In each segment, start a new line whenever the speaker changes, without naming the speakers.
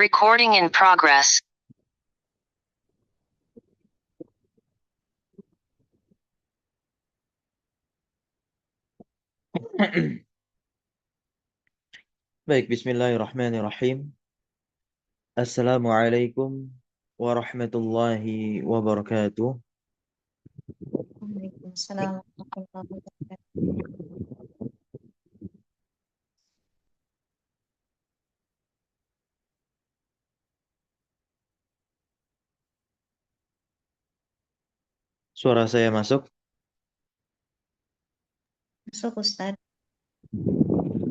Recording in progress.
Baik, bismillahirrahmanirrahim. Assalamualaikum warahmatullahi wabarakatuh.
Waalaikumsalam warahmatullahi wabarakatuh.
Suara saya masuk?
Masuk Ustaz.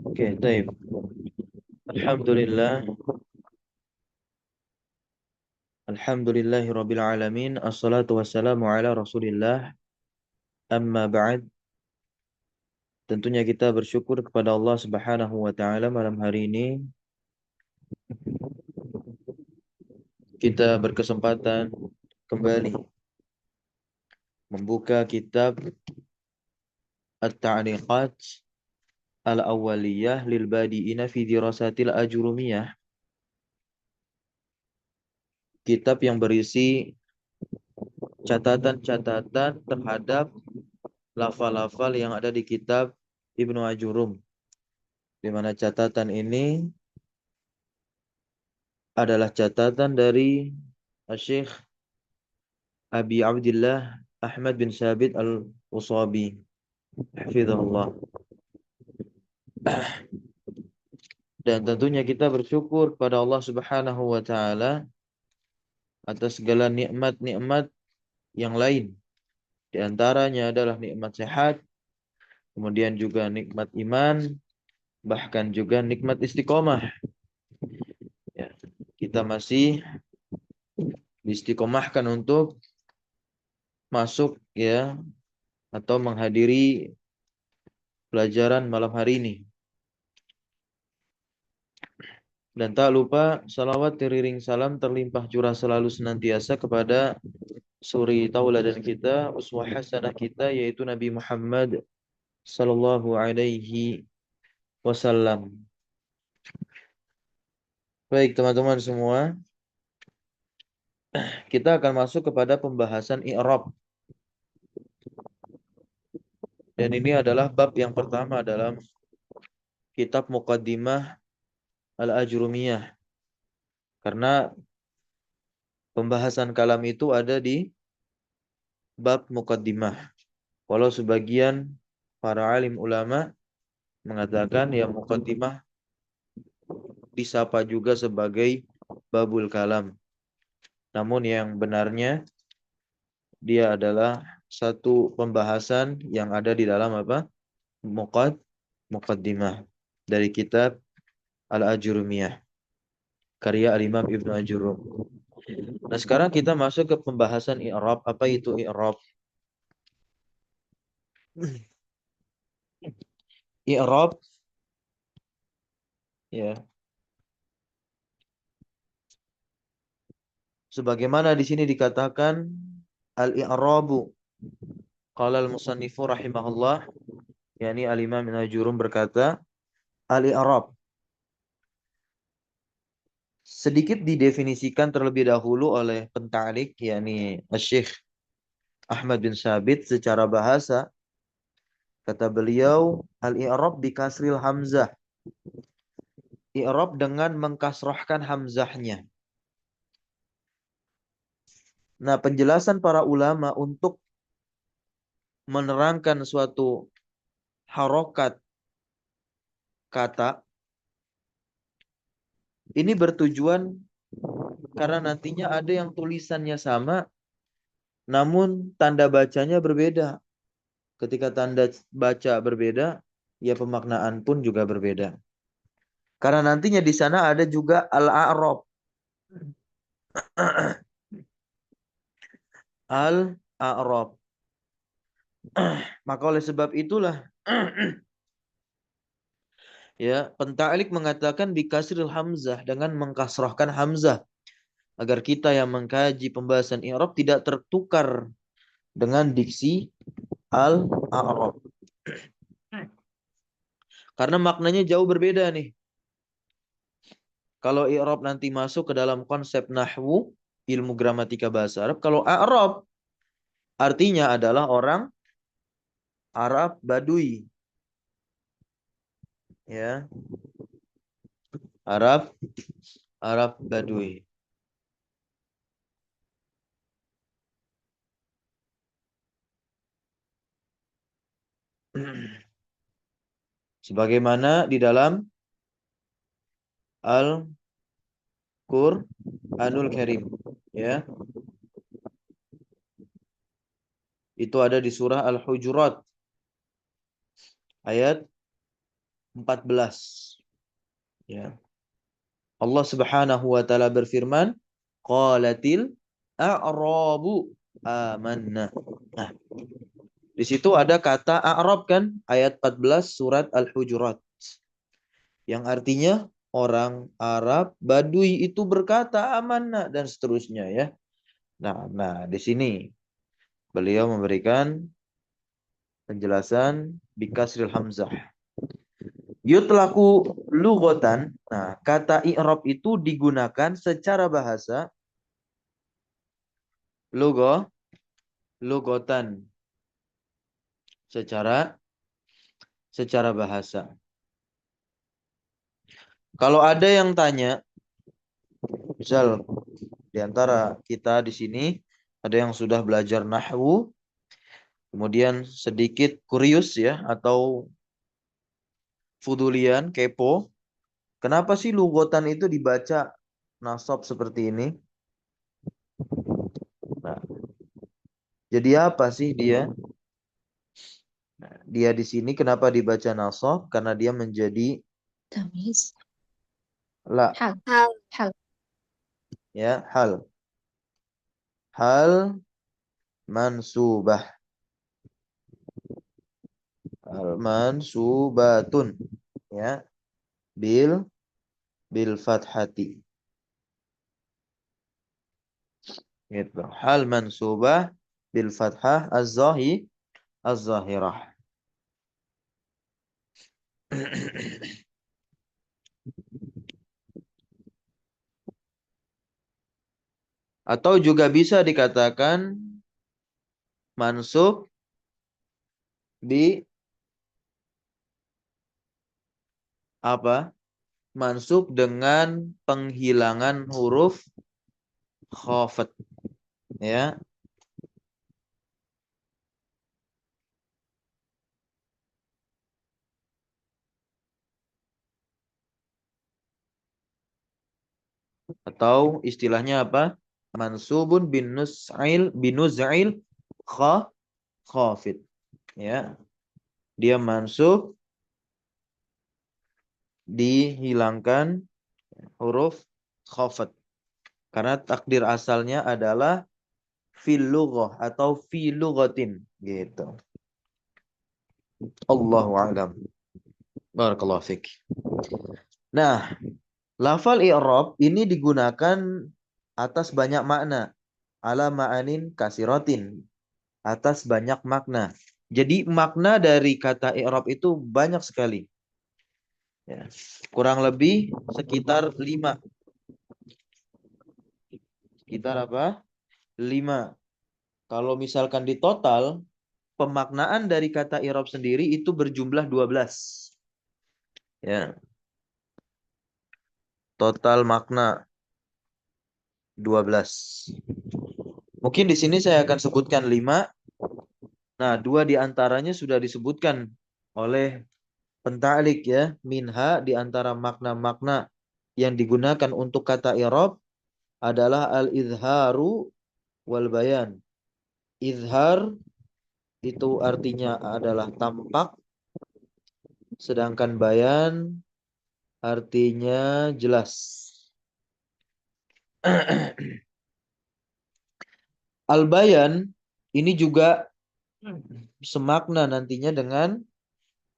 Oke, baik. Alhamdulillah. Alhamdulillahi rabbil alamin. Assalatu wassalamu ala rasulillah. Amma ba'd. Tentunya kita bersyukur kepada Allah subhanahu wa ta'ala malam hari ini. Kita berkesempatan kembali membuka kitab At-Ta'liqat Al-Awwaliyah lil Badi'ina fi Dirasatil Ajurumiyah. Kitab yang berisi catatan-catatan terhadap lafal-lafal yang ada di kitab Ibnu Ajurum. Di mana catatan ini adalah catatan dari Syekh Abi Abdillah Ahmad bin Sabit Al-Usabi. Hafizahullah. Dan tentunya kita bersyukur kepada Allah Subhanahu wa taala atas segala nikmat-nikmat yang lain. Di antaranya adalah nikmat sehat, kemudian juga nikmat iman, bahkan juga nikmat istiqomah. Ya, kita masih diistiqomahkan untuk masuk ya atau menghadiri pelajaran malam hari ini. Dan tak lupa salawat teriring salam terlimpah curah selalu senantiasa kepada suri tauladan kita, uswah hasanah kita, yaitu Nabi Muhammad sallallahu alaihi wasallam. Baik teman-teman semua, kita akan masuk kepada pembahasan i'rab. Dan ini adalah bab yang pertama dalam kitab Muqaddimah Al-Ajrumiyah. Karena pembahasan kalam itu ada di bab Muqaddimah. Walau sebagian para alim ulama mengatakan ya Muqaddimah disapa juga sebagai babul kalam. Namun yang benarnya dia adalah satu pembahasan yang ada di dalam apa? Muqaddimah dari kitab Al-Ajurumiyah karya Al-Imam Ibnu Ajurum. Nah, sekarang kita masuk ke pembahasan i'rab. Apa itu i'rab? I'rab ya. Sebagaimana di sini dikatakan al-i'rabu. Qala al-musannifu rahimahullah, yakni Al-Imam Ibnu Ajurum berkata, al-i'rab sedikit didefinisikan terlebih dahulu oleh penta'liq yakni Syekh Ahmad bin Sabit secara bahasa. Kata beliau, al-i'rab bi kasril hamzah. I'rab dengan mengkasrahkan hamzahnya. Nah, penjelasan para ulama untuk menerangkan suatu harokat kata ini bertujuan karena nantinya ada yang tulisannya sama namun tanda bacanya berbeda. Ketika tanda baca berbeda, ya pemaknaan pun juga berbeda. Karena nantinya di sana ada juga al-a'rab. Al-a'rab. Maka oleh sebab itulah ya, penta'liq mengatakan bikasril hamzah dengan mengkasrahkan hamzah agar kita yang mengkaji pembahasan i'rab tidak tertukar dengan diksi al-a'rab. Karena maknanya jauh berbeda nih. Kalau i'rab nanti masuk ke dalam konsep nahwu, ilmu gramatika bahasa Arab. Kalau a'rab artinya adalah orang Arab Badui. Ya, Arab Badui. Sebagaimana di dalam Al-Qur'anul Karim, ya. Itu ada di surah Al-Hujurat ayat 14. Ya. Allah Subhanahu wa taala berfirman, qalatil a'rabu amanna. Nah, di situ ada kata a'rab kan, ayat 14 surat Al-Hujurat. Yang artinya orang Arab Badui itu berkata amanna dan seterusnya ya. Nah, di sini beliau memberikan penjelasan bikasril hamzah. Yutlaku lugotan. Nah, kata i'rab itu digunakan secara bahasa lugotan secara bahasa. Kalau ada yang tanya, misal di antara kita di sini ada yang sudah belajar nahwu, kemudian sedikit kurius ya atau fudulian, kepo, kenapa sih lugotan itu dibaca nasab seperti ini? Nah, jadi apa sih dia? Nah, dia di sini kenapa dibaca nasab? Karena dia menjadi
تمييز
la,
حال
ya, hal mansubah, hal mansubatun, ya, bil fathati, gitu. Hal mansubah bil fathah az-zahirah. Atau juga bisa dikatakan mansub bi apa? Mansub dengan penghilangan huruf khafat, ya. Atau istilahnya apa? Mansubun binuz'il khafid, ya. Dia mansub dihilangkan huruf khafat. Karena takdir asalnya adalah fil lughah atau fi lughatin gitu. Allahu a'lam. Barakallahu fik. Nah, lafal i'rab ini digunakan atas banyak makna. Ala ma'anin kasiratin. Atas banyak makna. Jadi makna dari kata i'rab itu banyak sekali. Ya. Kurang lebih sekitar 5. Sekitar apa? 5. Kalau misalkan di total, pemaknaan dari kata i'rab sendiri itu berjumlah 12. Ya. Total makna 12. Mungkin di sini saya akan sebutkan 5. Nah, 2 di antaranya sudah disebutkan oleh penta'lik ya. Minha di antara makna-makna yang digunakan untuk kata i'rab adalah al-izharu wal bayan. Izhar itu artinya adalah tampak, sedangkan bayan artinya jelas. Al-bayan ini juga semakna nantinya dengan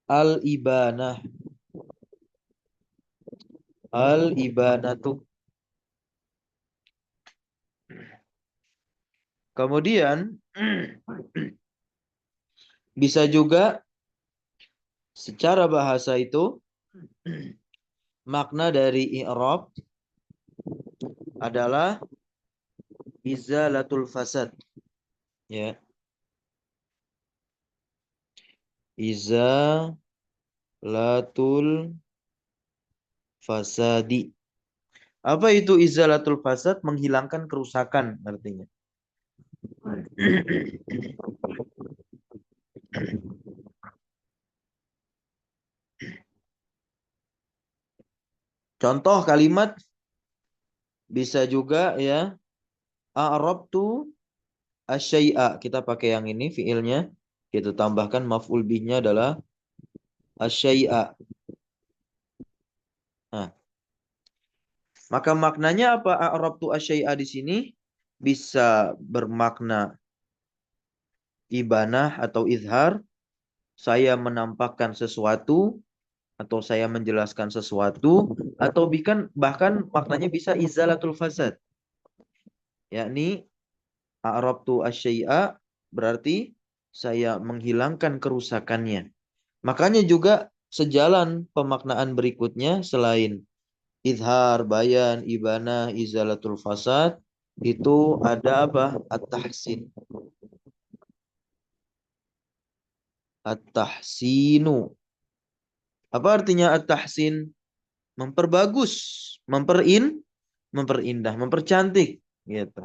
al-ibanah. Al-ibanatu. Kemudian bisa juga secara bahasa itu makna dari i'rab adalah izalatul fasad. Ya. Izalatul fasadi. Apa itu izalatul fasad? Menghilangkan kerusakan artinya. Contoh kalimat bisa juga ya. A'rabtu asyai'a. Kita pakai yang ini fiilnya. Kita tambahkan maf'ul bihnya adalah asyai'a. Nah, maka maknanya apa? A'rabtu asyai'a di sini bisa bermakna ibanah atau izhar. Saya menampakkan sesuatu atau saya menjelaskan sesuatu atau bahkan maknanya bisa izalatul fasad. Yakni a'rabtu asyai'a berarti saya menghilangkan kerusakannya. Makanya juga sejalan pemaknaan berikutnya selain izhar, bayan, ibanah, izalatul fasad itu ada apa? At-tahsin. At-tahsinu. Apa artinya at-tahsin? Memperbagus, memperindah, mempercantik gitu.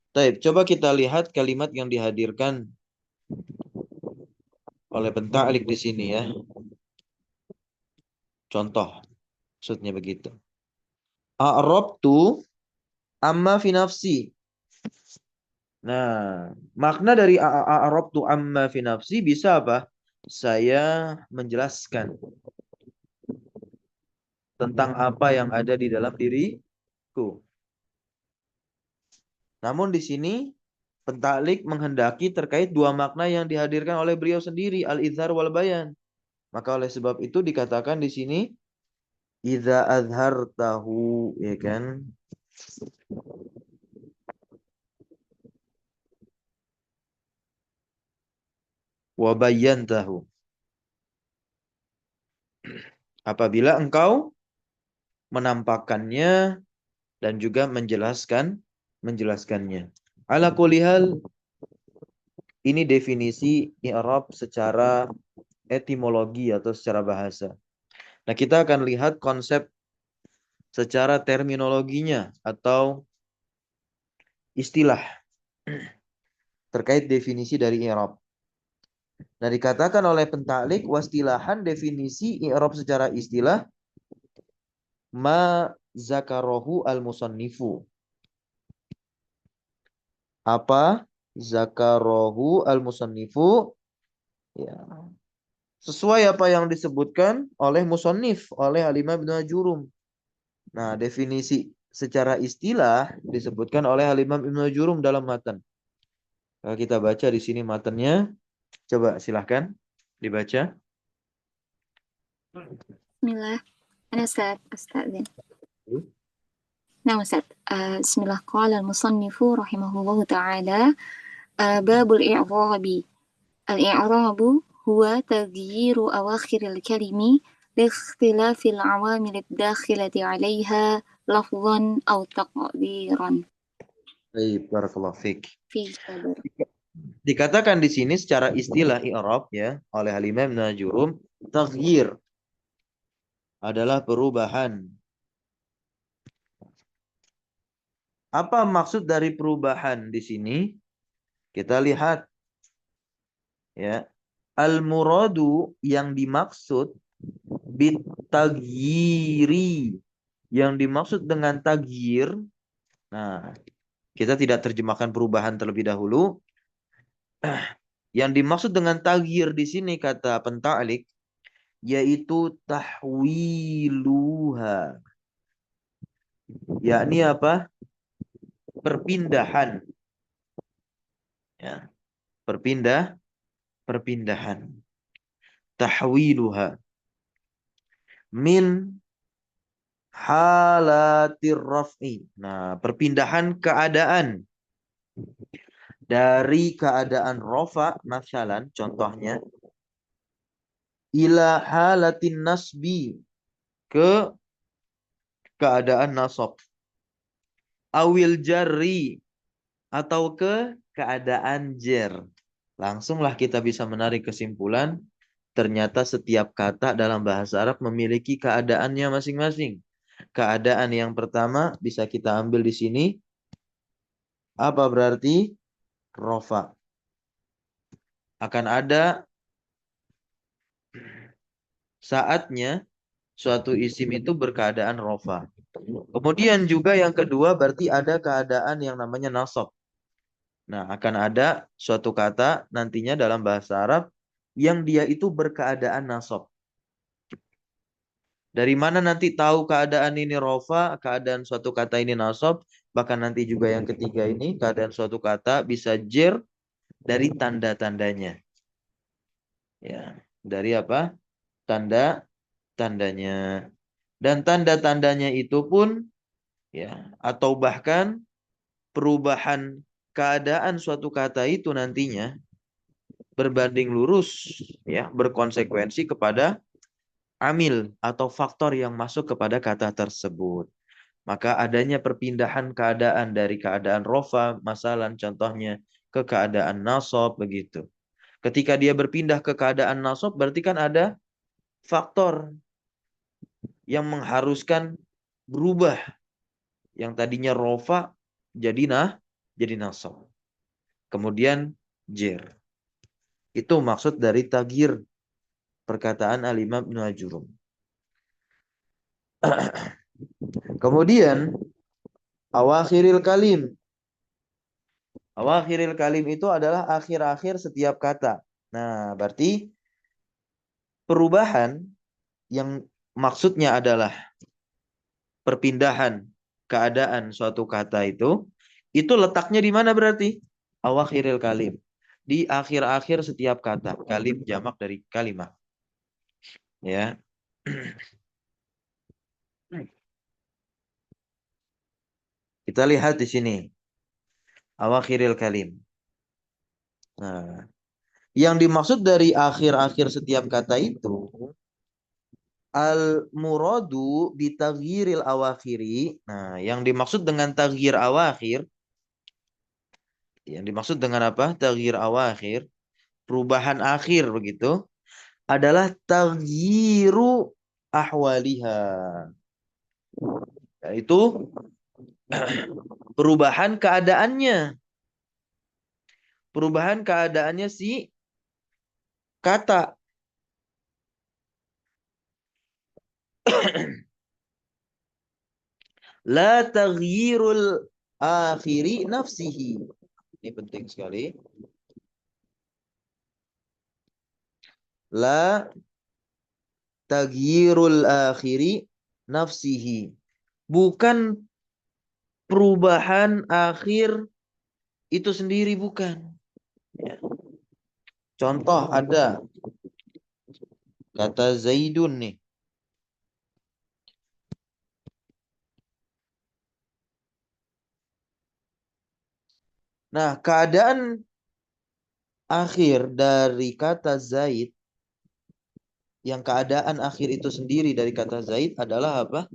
Baik, coba kita lihat kalimat yang dihadirkan oleh penta'lik di sini ya. Contoh, maksudnya begitu. A'rabtu amma fi nafsi. Nah, makna dari a'rabtu amma fi nafsi bisa apa? Saya menjelaskan tentang apa yang ada di dalam diriku. Namun di sini pentaklik menghendaki terkait dua makna yang dihadirkan oleh beliau sendiri, al-izhar wal bayan. Maka oleh sebab itu dikatakan di sini idza azhartahu, ya kan? Wa bayyantahu. Apabila engkau menampakkannya dan juga menjelaskannya. Ala kulli hal, ini definisi i'rab secara etimologi atau secara bahasa. Nah, kita akan lihat konsep secara terminologinya atau istilah terkait definisi dari i'rab. Nah, dikatakan oleh pentaklik wastilahan definisi i'rab secara istilah ma zakarohu al-musannifu. Apa zakarohu al-musannifu? Ya. Sesuai apa yang disebutkan oleh musannif, oleh Al-Imam Ibnu Jurum. Nah, definisi secara istilah disebutkan oleh Al-Imam Ibnu Jurum dalam matan. Kalau kita baca di sini matannya, coba silahkan dibaca.
Bismillah. Ana Ustaz. Nah, Ustaz. Bismillah. Qala al-musannifu rahimahullahu ta'ala. Babul i'rabi. Al-i'rabu huwa taghyiru awakhiril kalimi لاختلاف العوامل الداخلة عليها لفظا أو تقديرا
Baik, barakallahu fiik.
في صدر.
Dikatakan di sini secara istilah i'rab ya oleh Al-Imam Ibnu Jurum, taghyir adalah perubahan. Apa maksud dari perubahan di sini? Kita lihat ya. Al-muradu yang dimaksud bitagyiri. Yang dimaksud dengan tagyir. Nah, kita tidak terjemahkan perubahan terlebih dahulu. Yang dimaksud dengan tagyir di sini kata penta'lik yaitu tahwiluha. Yakni apa? Perpindahan. Ya. Perpindahan. Tahwiluha. Min halatir raf'i. Nah, perpindahan keadaan. Dari keadaan rofa, masalan, contohnya. Ila halatin nasbi. Ke keadaan nasab. awil jarri, atau ke keadaan jer. Langsunglah kita bisa menarik kesimpulan, ternyata setiap kata dalam bahasa Arab memiliki keadaannya masing-masing. Keadaan yang pertama bisa kita ambil di sini. Apa berarti? Rofa. Akan ada saatnya suatu isim itu berkeadaan rofa. Kemudian juga yang kedua berarti ada keadaan yang namanya nasab. Nah, akan ada suatu kata nantinya dalam bahasa Arab yang dia itu berkeadaan nasab. Dari mana nanti tahu keadaan ini rofa, keadaan suatu kata ini nasab, bahkan nanti juga yang ketiga ini keadaan suatu kata bisa jer dari tanda-tandanya. Ya, dari apa? Tanda-tandanya. Dan tanda-tandanya itu pun ya, atau bahkan perubahan keadaan suatu kata itu nantinya berbanding lurus ya, berkonsekuensi kepada amil atau faktor yang masuk kepada kata tersebut. Maka adanya perpindahan keadaan dari keadaan rofa, masalan contohnya, ke keadaan nasab begitu. Ketika dia berpindah ke keadaan nasab, berarti kan ada faktor yang mengharuskan berubah. Yang tadinya rofa jadi nasab. Kemudian jer. Itu maksud dari tagir perkataan Al-Imam Ibnu Ajurum. Kemudian awakhiril kalim. Awakhiril kalim itu adalah akhir-akhir setiap kata. Nah, berarti perubahan yang maksudnya adalah perpindahan keadaan suatu kata itu letaknya di mana berarti? Awakhiril kalim. Di akhir-akhir setiap kata. Kalim jamak dari kalimah. Ya. Kita lihat di sini. Awakhiril kalim. Nah, yang dimaksud dari akhir-akhir setiap kata itu al-muradu bitaghyiril awakhiri. Nah, yang dimaksud dengan taghyir awakhir, yang dimaksud dengan apa? Taghyir awakhir, perubahan akhir begitu, adalah taghyiru ahwaliha. Yaitu perubahan keadaannya. Perubahan keadaannya si kata. La taghyirul akhiri nafsihi. Ini penting sekali. La taghyirul akhiri nafsihi. Bukan perubahan akhir itu sendiri, bukan. Ya. Contoh ada kata Zaidun nih. Nah, keadaan akhir dari kata Zaid, yang keadaan akhir itu sendiri dari kata Zaid adalah apa?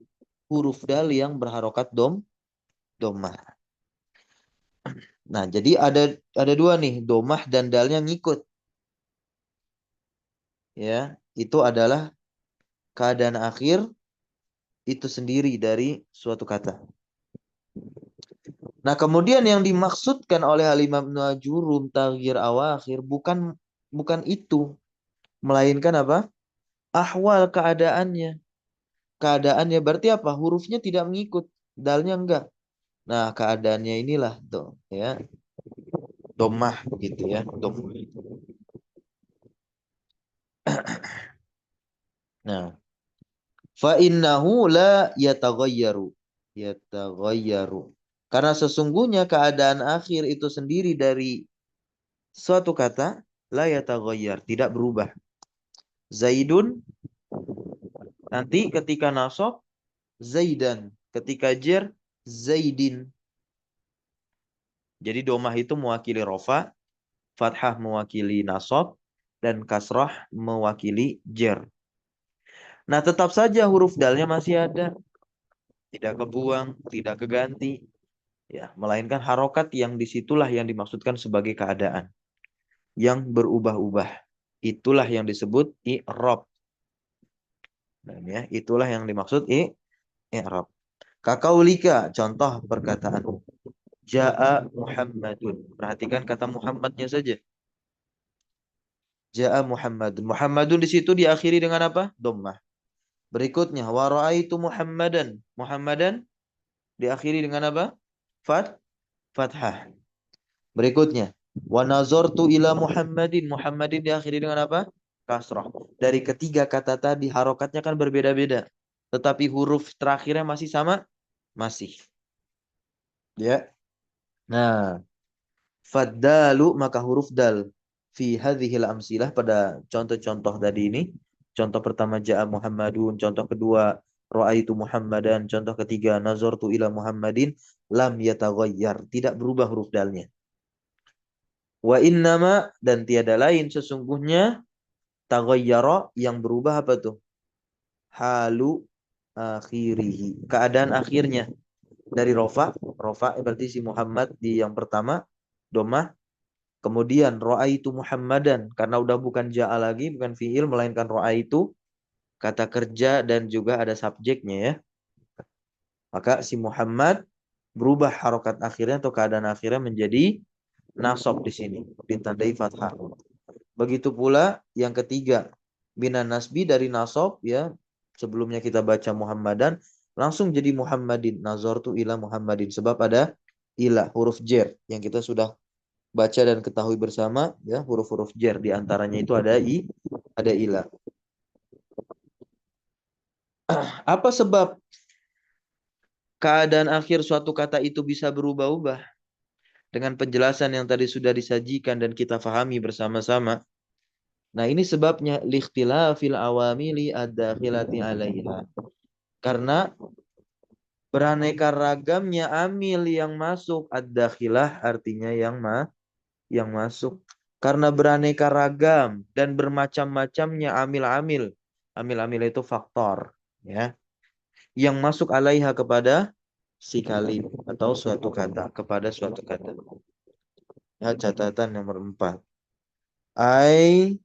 Huruf dal yang berharokat domah. Nah, jadi ada dua nih, domah dan dalnya ngikut. Ya, itu adalah keadaan akhir itu sendiri dari suatu kata. Nah, kemudian yang dimaksudkan oleh Al-Imam Ibnu Ajurum taghyir awakhir bukan itu, melainkan apa? Ahwal keadaannya. Keadaannya berarti apa? Hurufnya tidak mengikut, dalnya enggak. Nah, keadaannya inilah tuh, ya. Domah gitu ya, domah. Nah, fa innahu la yataghayyaru. Yataghayyaru. Karena sesungguhnya keadaan akhir itu sendiri dari suatu kata la yataghayyar, tidak berubah. Zaidun nanti ketika nasab Zaidan, ketika jer Zaidin. Jadi domah itu mewakili rofa, fathah mewakili nasab, dan kasrah mewakili jer. Nah, tetap saja huruf dalnya masih ada. Tidak kebuang, tidak keganti. Ya, melainkan harokat yang disitulah yang dimaksudkan sebagai keadaan yang berubah-ubah. Itulah yang disebut i'rab. Nah, ya, itulah yang dimaksud i'rab. Kakaulika, contoh perkataan. Ja'a Muhammadun. Perhatikan kata Muhammadnya saja. Ja'a Muhammadun. Muhammadun di situ diakhiri dengan apa? Dhammah. Berikutnya, wa ra'aitu Muhammadan. Muhammadan diakhiri dengan apa? Fathah. Berikutnya, wa nazartu ila Muhammadin. Muhammadin diakhiri dengan apa? Kasrah. Dari ketiga kata tadi harokatnya kan berbeda-beda. Tetapi huruf terakhirnya masih sama? Masih. Ya. Nah, faddalu maka huruf dal fi hadhil amsilah pada contoh-contoh tadi ini. Contoh pertama ja'a Muhammadun, contoh kedua ra'aitu Muhammadan, contoh ketiga nazartu ila Muhammadin lam yataghayyar, tidak berubah huruf dalnya. Wa innama dan tiada lain sesungguhnya taghayyara yang berubah apa tuh? Halu akhirihi, keadaan akhirnya dari rofa berarti si Muhammad di yang pertama domah. Kemudian itu Muhammadan karena udah bukan ja'a lagi, bukan fiil melainkan itu kata kerja dan juga ada subjeknya ya. Maka si Muhammad berubah harokat akhirnya atau keadaan akhirnya menjadi nasab di sini, ditandai fathah. Begitu pula yang ketiga, minan nasbi dari nasab ya. Sebelumnya kita baca Muhammadan, langsung jadi Muhammadin. Nazartu ila Muhammadin sebab ada ila huruf jer yang kita sudah baca dan ketahui bersama ya, huruf-huruf jar di antaranya itu ada ila. Apa sebab keadaan akhir suatu kata itu bisa berubah-ubah? Dengan penjelasan yang tadi sudah disajikan dan kita fahami bersama-sama. Nah, ini sebabnya likhtilafil awamili ad-dakhilati 'alaiha. Karena beraneka ragamnya amil yang masuk, ad-dakhilah artinya yang masuk. Karena beraneka ragam dan bermacam-macamnya amil-amil. Amil-amil itu faktor, ya, yang masuk alaiha kepada si kalim atau suatu kata, kepada suatu kata. Ya, catatan nomor 4. Ai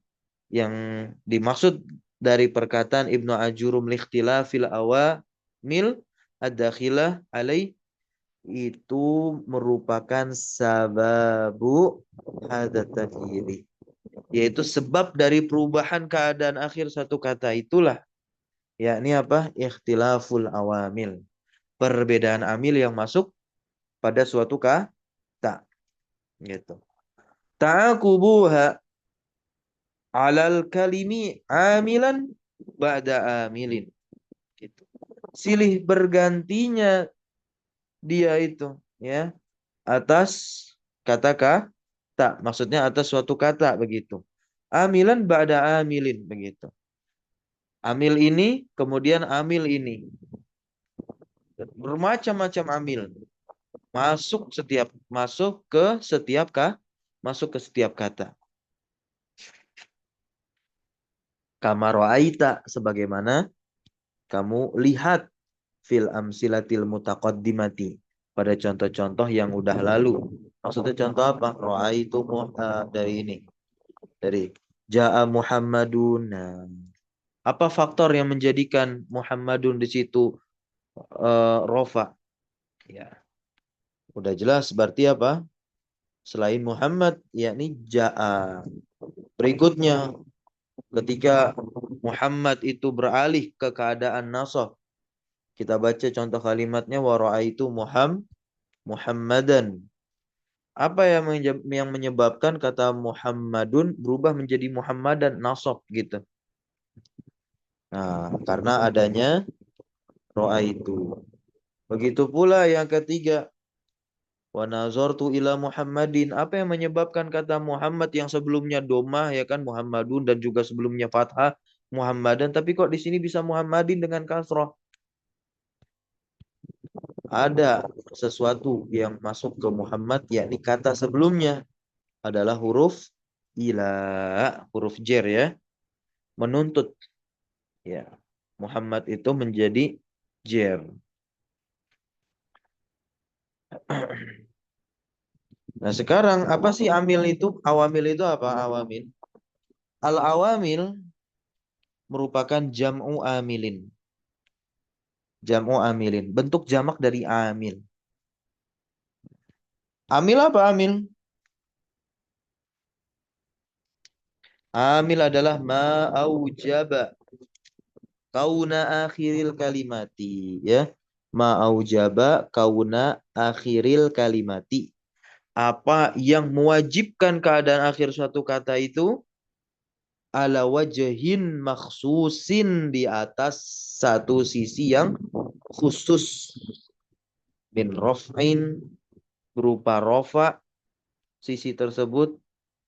yang dimaksud dari perkataan Ibnu Ajurum likhtilafil awamil ad-dakhilah alai itu merupakan sababu hadat taghyiri, yaitu sebab dari perubahan keadaan akhir satu kata itulah, yakni apa? Ikhtilaful awamil, perbedaan amil yang masuk pada suatu kata gitu. Ta'aqubuha 'alal kalimi amilan ba'da amilin gitu. Silih bergantinya dia itu ya atas kata kata, maksudnya atas suatu kata begitu. Amilan ba'da amilin begitu. Amil ini kemudian amil ini. Bermacam-macam amil masuk ke setiap kata. Kama ra'aita sebagaimana kamu lihat fil amsilatil mutaqaddimati pada contoh-contoh yang udah lalu. Maksudnya contoh apa? Ra'aitu dari ini. Dari Ja'a Muhammadun. Nah, apa faktor yang menjadikan Muhammadun di situ rofa? Ya, udah jelas berarti apa? Selain Muhammad, yakni Ja'a. Berikutnya, ketika Muhammad itu beralih ke keadaan nasab, kita baca contoh kalimatnya wa ra'aitu Muhammadan. Apa yang menyebabkan kata Muhammadun berubah menjadi Muhammadan nasab gitu? Nah, karena adanya roa itu. Begitu pula yang ketiga, wa nazartu ila Muhammadin. Apa yang menyebabkan kata Muhammad yang sebelumnya domah ya kan Muhammadun dan juga sebelumnya fathah Muhammadan, tapi kok di sini bisa Muhammadin dengan kasrah? Ada sesuatu yang masuk ke Muhammad yakni kata sebelumnya adalah huruf ila, huruf jer ya, menuntut ya. Muhammad itu menjadi jer. Nah, sekarang apa sih amil itu? Awamil itu apa? Awamil. Al-awamil merupakan jam'u amilin. Jam'u amilin. Bentuk jamak dari amil. Amil apa amil? Amil adalah ma'aujaba kauna akhiril kalimati. Ya. Ma'aujaba kauna akhiril kalimati. Apa yang mewajibkan keadaan akhir suatu kata itu ala wajhin maksusin, di atas satu sisi yang khusus, min rof'in, berupa rofa sisi tersebut,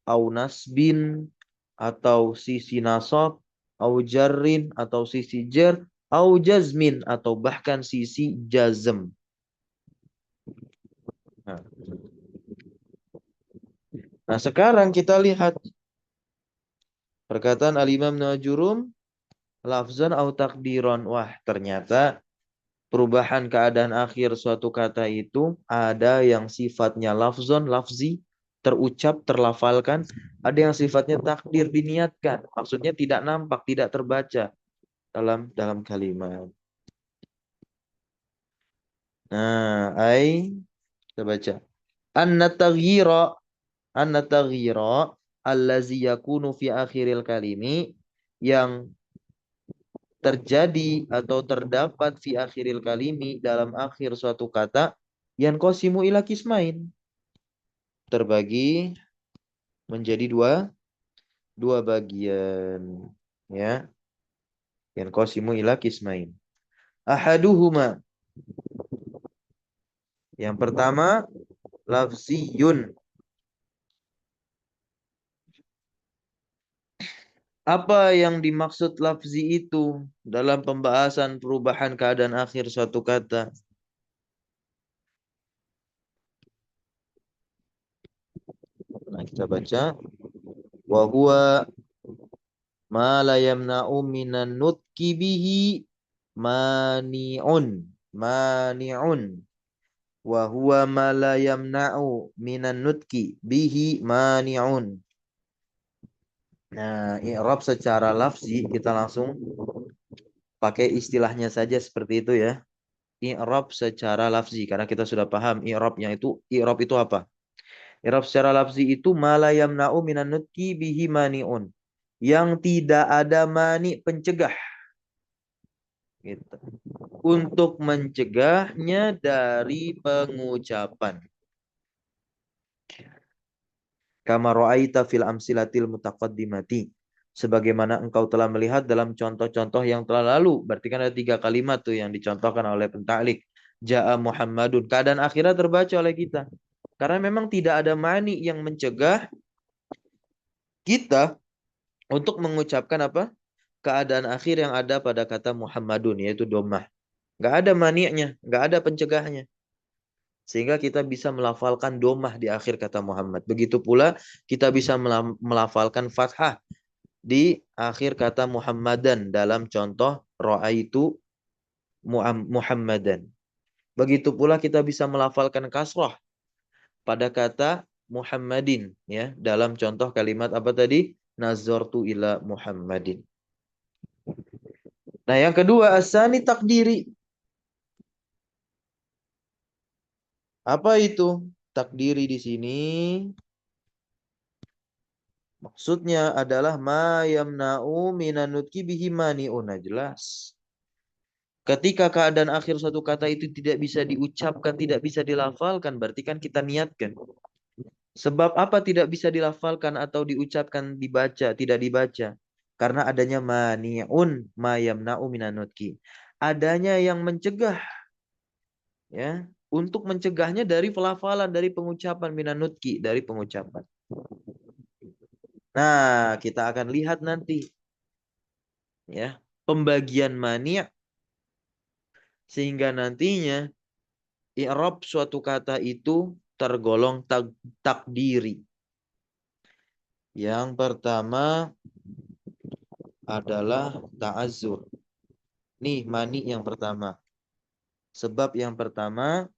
au nasbin, atau sisi nasab, au jarrin, atau sisi jar, au jazmin, atau bahkan sisi jazm. Nah, nah sekarang kita lihat perkataan Al-Imam Nawajurum, lafzan au takdiron. Wah, ternyata perubahan keadaan akhir suatu kata itu ada yang sifatnya lafzon, lafzi, terucap, terlafalkan. Ada yang sifatnya takdir, diniatkan. Maksudnya tidak nampak, tidak terbaca dalam kalimat. Nah, kita baca. An-nataghira, an-nataghira allazi yakunu fi akhiril kalimi, yang terjadi atau terdapat fi akhiril kalimi, dalam akhir suatu kata, yang qasimu ila kismain, terbagi menjadi dua bagian, ya. Yang qasimu ila kismain. Ahaduhuma, yang pertama lafziyun. Apa yang dimaksud lafzi itu dalam pembahasan perubahan keadaan akhir suatu kata? Nah, kita baca. Wa huwa ma la yamna'u minan nutki bihi mani'un. Mani'un. Wa huwa ma la yamna'u minan nutki bihi mani'un. Nah, i'rab secara lafzi kita langsung pakai istilahnya saja seperti itu ya. I'rab secara lafzi, karena kita sudah paham i'rab itu apa? I'rab secara lafzi itu ma la yamna'u minan nutki bihi mani'un. Yang tidak ada mani pencegah, gitu. Untuk mencegahnya dari pengucapan. Kama ra'aita fil amsilatil mutaqaddimati. Sebagaimana engkau telah melihat dalam contoh-contoh yang telah lalu. Berarti kan ada 3 kalimat tuh yang dicontohkan oleh penta'lik. Ja'a Muhammadun. Keadaan akhirnya terbaca oleh kita. Karena memang tidak ada mani yang mencegah kita untuk mengucapkan apa? Keadaan akhir yang ada pada kata Muhammadun, yaitu domah. Nggak ada mani'nya, nggak ada pencegahnya. Sehingga kita bisa melafalkan domah di akhir kata Muhammad. Begitu pula kita bisa melafalkan fathah di akhir kata Muhammadan dalam contoh ra'aitu Muhammadan. Begitu pula kita bisa melafalkan kasrah pada kata Muhammadin, ya, dalam contoh kalimat apa tadi? Nazartu ila Muhammadin. Nah, yang kedua asani takdiri. Apa itu takdiri di sini? Maksudnya adalah ma yamna'u minan nutki bihi mani'un. Nah, jelas. Ketika keadaan akhir suatu kata itu tidak bisa diucapkan, tidak bisa dilafalkan, berarti kan kita niatkan. Sebab apa tidak bisa dilafalkan atau diucapkan, dibaca, tidak dibaca? Karena adanya mani'un ma yamna'u minan nutki. Adanya yang mencegah, ya, untuk mencegahnya dari pelafalan, dari pengucapan, minan nutki, dari pengucapan. Nah, kita akan lihat nanti, ya, pembagian mani' sehingga nantinya i'rab suatu kata itu tergolong takdiri. Yang pertama adalah ta'azzur. Nih mani yang pertama. Sebab yang pertama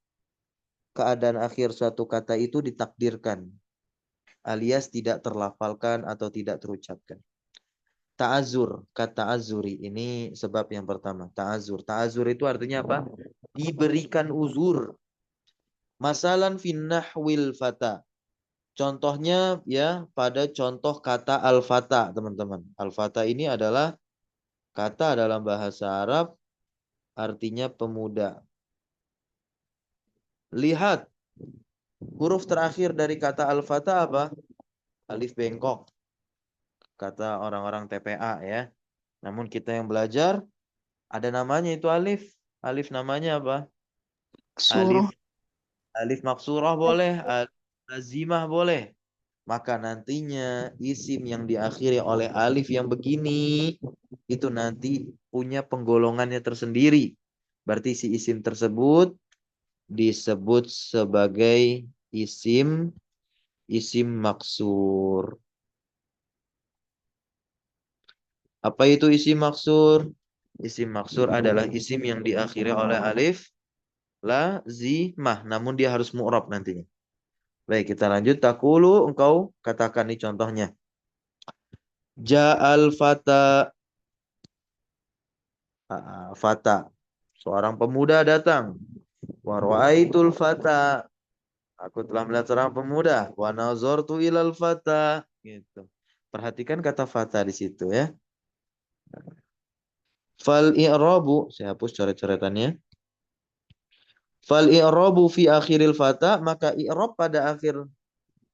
keadaan akhir suatu kata itu ditakdirkan, alias tidak terlafalkan atau tidak terucapkan. Ta'azur, kata azuri ini sebab yang pertama. Ta'azur. Ta'azur itu artinya apa? Diberikan uzur. Masalan finnahwil fata. Contohnya ya pada contoh kata al-fata, teman-teman. Al-fata ini adalah kata dalam bahasa Arab artinya pemuda. Lihat huruf terakhir dari kata al-fata apa? Alif bengkok. Kata orang-orang TPA ya. Namun kita yang belajar ada namanya itu alif. Alif namanya apa?
Suruh.
Alif alif maksurah boleh, alif lazimah boleh. Maka nantinya isim yang diakhiri oleh alif yang begini itu nanti punya penggolongannya tersendiri. Berarti si isim tersebut disebut sebagai isim maksur. Apa itu isim maksur? Isim maksur adalah isim yang diakhiri oleh alif lazimah, namun dia harus mu'rab nantinya. Baik, kita lanjut. Takulu, engkau katakan nih contohnya. Ja'al fata. Fata. Seorang pemuda datang. Wa ra'aitul fata. Aku telah melihat seorang pemuda. Wa nazartu ilal fata. Gitu. Perhatikan kata fata di situ ya. Fal i'rabu. Saya hapus coret-coretannya. Fal i'rabu fi akhiril fata. Maka i'rab pada akhir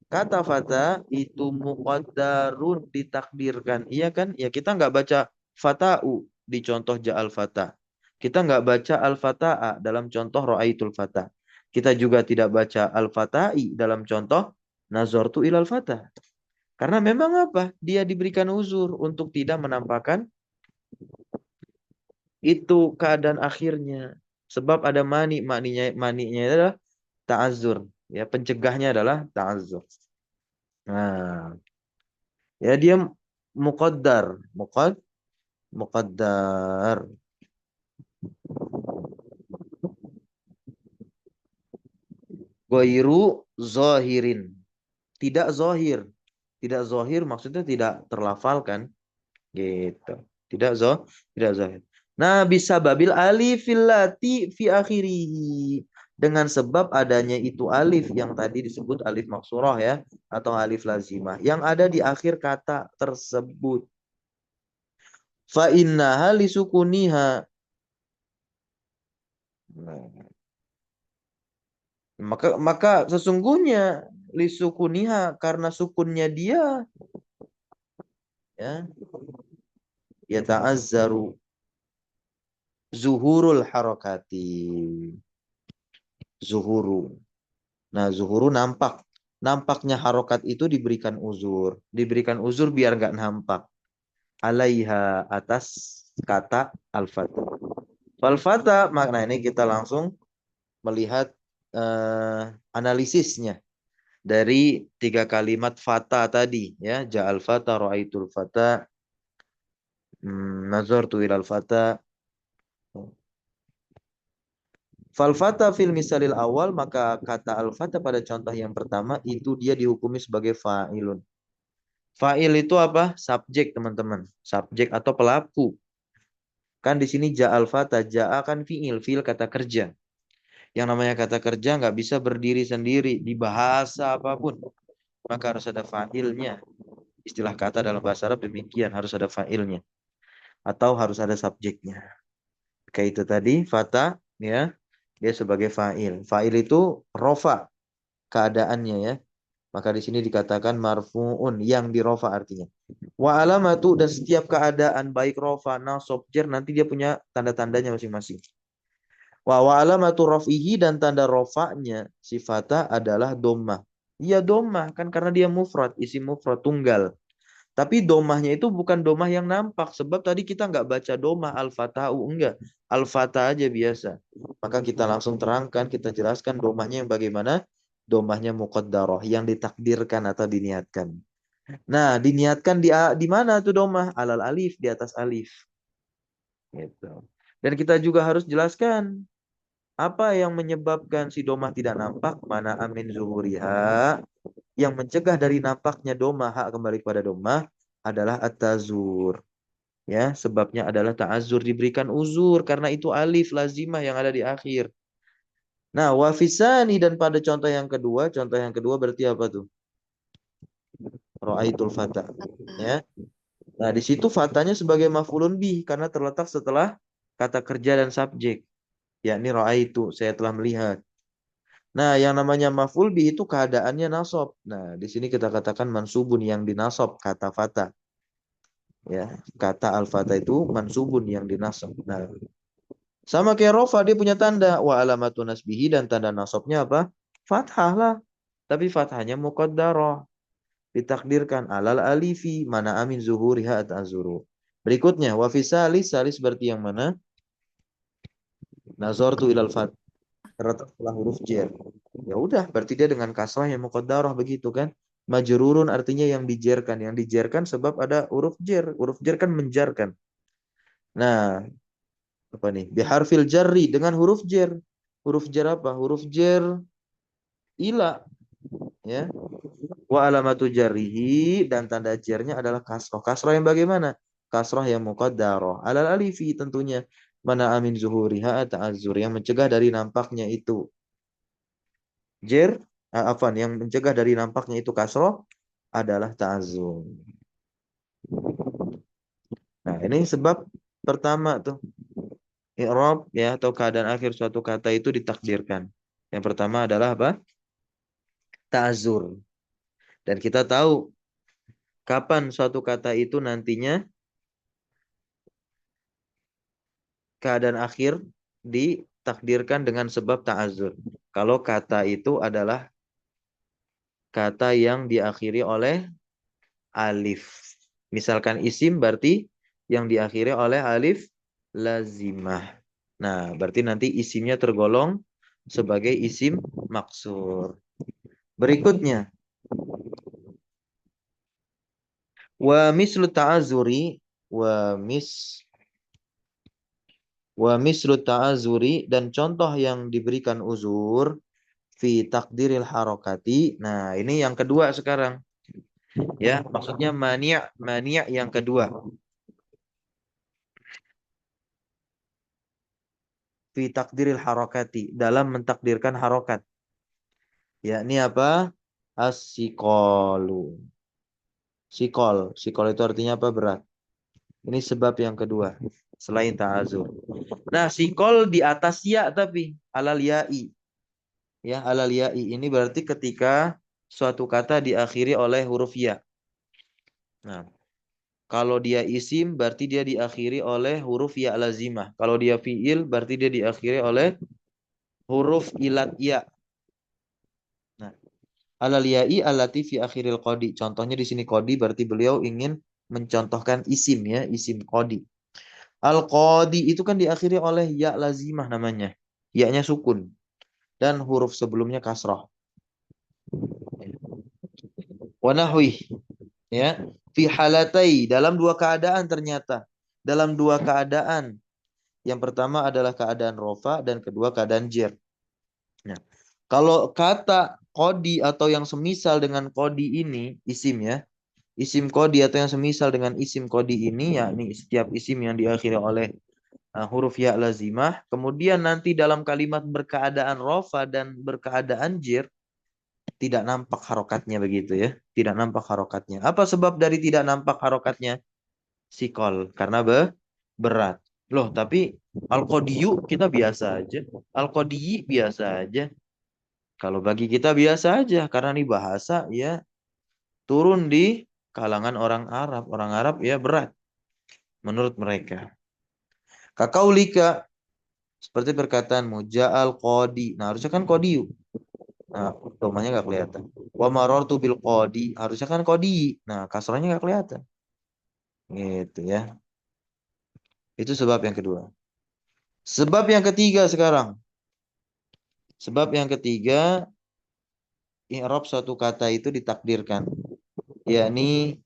kata fata itu muqaddarun ditakdirkan. Iya kan? Ya kita nggak baca fata'u di contoh ja'al fata. Kita nggak baca al-fata'a dalam contoh ra'aitul fata. Kita juga tidak baca al-fata'i dalam contoh nazartu ilal fata. Karena memang apa? Dia diberikan uzur untuk tidak menampakkan itu keadaan akhirnya. Sebab ada maninya adalah ta'azur. Ya, pencegahnya adalah ta'azur. Nah, ya dia muqaddar, muqaddar. Ghairu zahirin. Tidak zahir. Tidak zahir maksudnya tidak terlafalkan gitu. Tidak zahir. Nah, bisa babil alifil lati fi akhirih. Dengan sebab adanya itu alif yang tadi disebut alif maksurah ya atau alif lazimah yang ada di akhir kata tersebut. Fa innaha lisukuniha. Nah, maka sesungguhnya lisukuniha karena sukunnya dia ya yata'azzaru zuhurul harakati. Zuhuru. Nah, zuhuru nampak. Nampaknya harokat itu diberikan uzur. Diberikan uzur biar nggak nampak. Alaiha atas kata al-fata. Al-fata makna ini kita langsung melihat analisisnya dari tiga kalimat fata tadi ya. Ja'al fata, ra'aitul fata, nazartu ilal fata. Fal-fata fil misalil awal, maka kata al-fata pada contoh yang pertama itu dia dihukumi sebagai fa'ilun. Fa'il itu apa? Subjek, teman-teman. Subjek atau pelaku. Kan di sini ja'al fata, ja'a kan fi'il, fi'il kata kerja. Yang namanya kata kerja nggak bisa berdiri sendiri di bahasa apapun. Maka harus ada fa'ilnya. Istilah kata dalam bahasa Arab demikian, harus ada fa'ilnya. Atau harus ada subjeknya. Kayak itu tadi, fata, ya. Dia sebagai fa'il. Fa'il itu rofa keadaannya ya. Maka di sini dikatakan marfu'un yang dirofa artinya. Wa alamatu dan setiap keadaan baik rofa, nasab, jar nanti dia punya tanda-tandanya masing-masing. Wa alamatu raf'ihi dan tanda rofa'nya sifata adalah dhammah. Iya dhammah kan karena dia mufrad, isim mufrad tunggal. Tapi domahnya itu bukan domah yang nampak. Sebab tadi kita nggak baca domah al-fata'u. Enggak. Al-fata aja biasa. Maka kita langsung terangkan, kita jelaskan domahnya yang bagaimana. Domahnya muqaddarah. Yang ditakdirkan atau diniatkan. Nah, diniatkan di mana tuh domah? Alal alif, di atas alif. Gitu. Dan kita juga harus jelaskan. Apa yang menyebabkan si domah tidak nampak? Mana amin zuhuriha. Yang mencegah dari nampaknya domah, hak kembali kepada domah adalah at-tazur. Ya, sebabnya adalah ta'azur, diberikan uzur karena itu alif lazimah yang ada di akhir. Nah, wafisani, dan pada contoh yang kedua berarti apa tuh? Ra'aitul fata. Ya. Nah, di situ fatanya sebagai maf'ulun bih karena terletak setelah kata kerja dan subjek, yakni ra'aitu, saya telah melihat. Nah, yang namanya maf'ul bih itu keadaannya nasab. Nah, di sini kita katakan mansubun, yang dinasab kata fata. Ya, kata al-fata itu mansubun, yang dinasab. Nah, sama kayak rofa, dia punya tanda wa alamatun nasbihi, dan tanda nasabnya apa? Fathah lah. Tapi fathahnya muqaddarah, ditakdirkan alal alifi, mana amin zuhuriha at'azuru. Berikutnya wa fi salis, salis berarti yang mana? Nazartu ilal fat, terletak setelah huruf jer. Ya udah, berarti dia dengan kasrah yang muqaddarah begitu kan? Majrurun artinya yang dijerkan, sebab ada huruf jer. Huruf jer kan menjarkan. Nah, apa nih? Biharfil jarri, dengan huruf jer. Huruf jer apa? Huruf jer ila, ya. Wa alamatu jarrihi, dan tanda jernya adalah kasroh. Kasroh yang bagaimana? Kasroh yang muqaddarah alal alifi tentunya. Mana amin zuhuriha ta'azzur, yang mencegah dari nampaknya itu jer, afan, yang mencegah dari nampaknya itu kasroh adalah ta'azzur. Nah, ini sebab pertama tuh. I'rab, ya, atau keadaan akhir suatu kata itu ditakdirkan. Yang pertama adalah apa? Ta'azzur. Dan kita tahu kapan suatu kata itu nantinya keadaan akhir ditakdirkan dengan sebab ta'azzur. Kalau kata itu adalah kata yang diakhiri oleh alif. Misalkan isim berarti yang diakhiri oleh alif lazimah. Nah, berarti nanti isimnya tergolong sebagai isim maksur. Berikutnya, wa mislu ta'azuri, wa mis wa mislu ta'azuri, dan contoh yang diberikan uzur fi takdiril harokati. Nah, ini yang kedua sekarang. Ya, maksudnya mania yang kedua. Fi takdiril harokati, dalam mentakdirkan harokat. Yakni apa? As-sikolu. Sikol. Sikol itu artinya apa? Berat. Ini sebab yang kedua. Selain ta'azur. Nah, sikol di atas ya, tapi alal ya'i. Ya, alal ya'i. Ini berarti ketika suatu kata diakhiri oleh huruf ya. Nah, kalau dia isim berarti dia diakhiri oleh huruf ya lazimah. Kalau dia fiil berarti dia diakhiri oleh huruf ilat ya. Nah, alal ya'i allati fi akhiril qadi. Contohnya di sini qadi berarti beliau ingin mencontohkan isim, ya, isim qadi. Al qadi itu kan diakhiri oleh ya lazimah namanya. Ya-nya sukun dan huruf sebelumnya kasrah. Wa nahwih, ya. Fi halatai, dalam dua keadaan ternyata. Dalam dua keadaan. Yang pertama adalah keadaan rofa dan kedua keadaan jer. Nah, kalau kata kodi atau yang semisal dengan kodi ini, isim, ya. Isim kodi atau yang semisal dengan isim kodi ini, yakni setiap isim yang diakhiri oleh huruf ya lazimah. Kemudian nanti dalam kalimat berkeadaan rofa dan berkeadaan jer, tidak nampak harokatnya begitu, ya. Tidak nampak harokatnya. Apa sebab dari tidak nampak harokatnya? Sikol. Karena berat. Loh, tapi al-qodiyu kita biasa aja. Al-qodiyi biasa aja. Kalau bagi kita biasa aja. Karena ini bahasa, ya, turun di kalangan orang Arab. Orang Arab, ya, berat menurut mereka. Kakaulika, seperti perkataanmu, ja'al qodi. Nah, harusnya kan qodiyu. Nah, domanya nggak kelihatan. Wa marartu bil qodi. Harusnya kan qodi. Nah, kasrahnya nggak kelihatan. Gitu, ya. Itu sebab yang kedua. Sebab yang ketiga sekarang. Sebab yang ketiga, i'rab suatu kata itu ditakdirkan. Yakni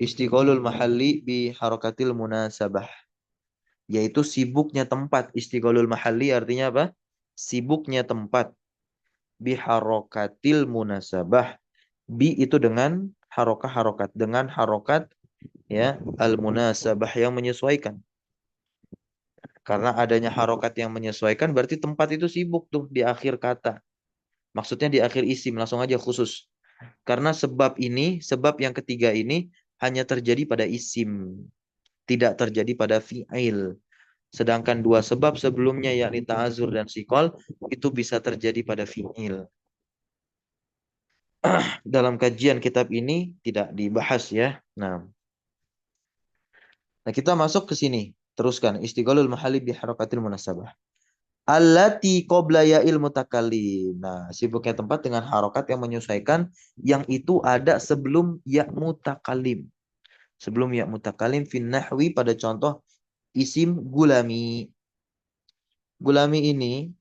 istiqolul mahalli bi harakatil munasabah. yaitu sibuknya tempat. Istiqolul mahalli artinya apa? Sibuknya tempat. Biharokatil munasabah. Bi itu dengan harokat, dengan harokat ya al munasabah yang menyesuaikan. Karena adanya harokat yang menyesuaikan berarti tempat itu sibuk tuh di akhir kata. Maksudnya di akhir isim, langsung aja khusus. Karena sebab yang ketiga ini hanya terjadi pada isim, tidak terjadi pada fi'il. Sedangkan dua sebab sebelumnya yakni ta'azur dan sikol itu bisa terjadi pada fi'il. Dalam kajian kitab ini tidak dibahas ya. Nah, kita masuk ke sini. Teruskan istighalul mahalli bi harakatil munasabah. Allati qabla ya'il mutakallim. Nah, sibuknya tempat dengan harokat yang menyesuaikan yang itu ada sebelum ya mutakallim. Sebelum ya mutakallim fin nahwi pada contoh isim gulami. Gulami ini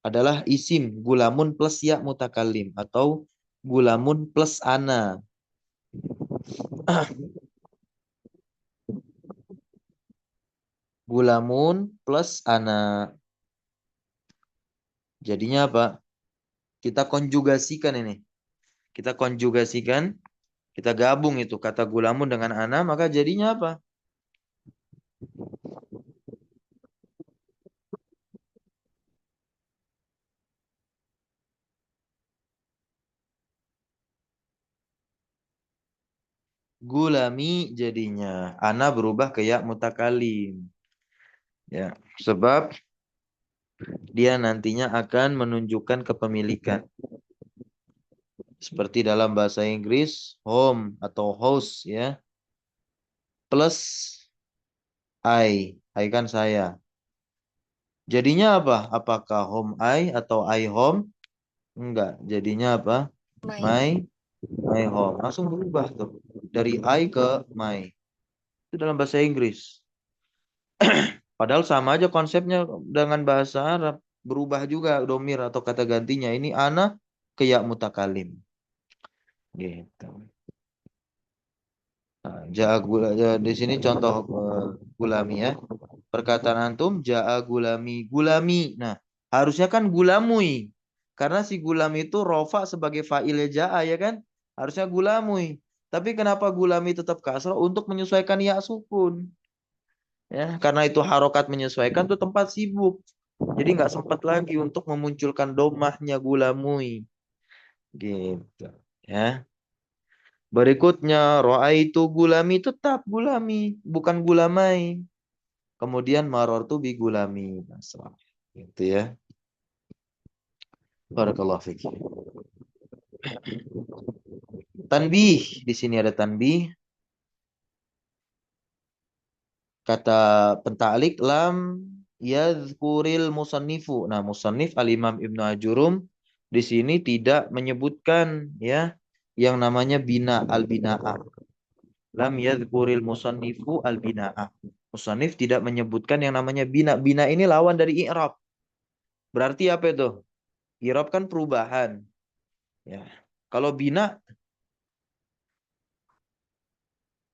adalah isim gulamun plus ya mutakallim atau gulamun plus ana. Gulamun plus ana. Jadinya apa? Kita konjugasikan ini. Kita konjugasikan, kita gabung itu kata gulamun dengan ana, maka jadinya apa? Gulami jadinya. Ana berubah ke ya mutakalim. Ya, sebab dia nantinya akan menunjukkan kepemilikan. Seperti dalam bahasa Inggris, home atau house ya. Plus I kan saya. Jadinya apa? Apakah home I atau I home? Enggak. Jadinya apa?
My.
My home. Langsung berubah tuh. Dari I ke my. Itu dalam bahasa Inggris. Padahal sama aja konsepnya dengan bahasa Arab. Berubah juga domir atau kata gantinya. Ini ana ke ya mutakalim. Gitu. Nah, di sini contoh gulami ya. Perkataan antum ja'a gulami. Gulami. Nah, harusnya kan gulamui. Karena si gulami itu rofa sebagai fa'ilnya ja'a ya kan? Harusnya gulamui. Tapi kenapa gulami tetap kasroh? Untuk menyesuaikan ya sukun. Ya, karena itu harokat menyesuaikan tuh tempat sibuk. Jadi nggak sempat lagi untuk memunculkan domahnya gulamui. Gitu. Ya. Berikutnya, roa itu gulami tetap gulami, bukan gulamai. Kemudian marortu bi gulami. Masalah. Gitu ya. Barakallahu fiik. Tanbih. Di sini ada tanbih. Kata penta'lik lam yadhkuril musannifu. Nah, musannif al-Imam Ibnu Ajurum di sini tidak menyebutkan ya yang namanya bina al-bina'a. Lam yadhkuril musannifu al-bina'a. Musannif tidak menyebutkan yang namanya bina. Bina ini lawan dari i'rab. Berarti apa itu? I'rab kan perubahan. Ya. Kalau bina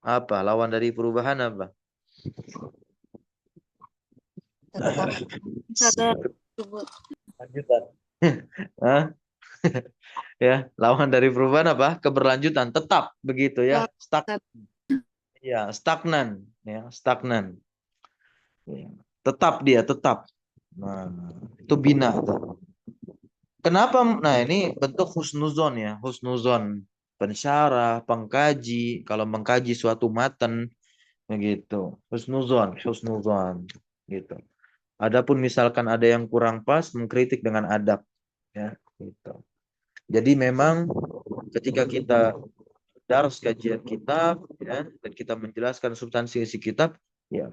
apa? Lawan dari perubahan apa?
Tetap sabar.
Lanjutan. Hah? Ya, lawan dari perubahan apa? Keberlanjutan, tetap begitu ya. Ya, stagnan, ya, stagnan. Ya. Tetap dia, tetap. Nah, itu bina tuh. Kenapa? Nah, ini bentuk husnuzon ya, husnuzon. Pensyarah, pengkaji, kalau mengkaji suatu matan begitu. Husnuzon, husnuzon gitu. Adapun misalkan ada yang kurang pas, mengkritik dengan adab ya, gitu. Jadi memang ketika kita daras kajian kitab ya, dan kita menjelaskan substansi isi kitab ya,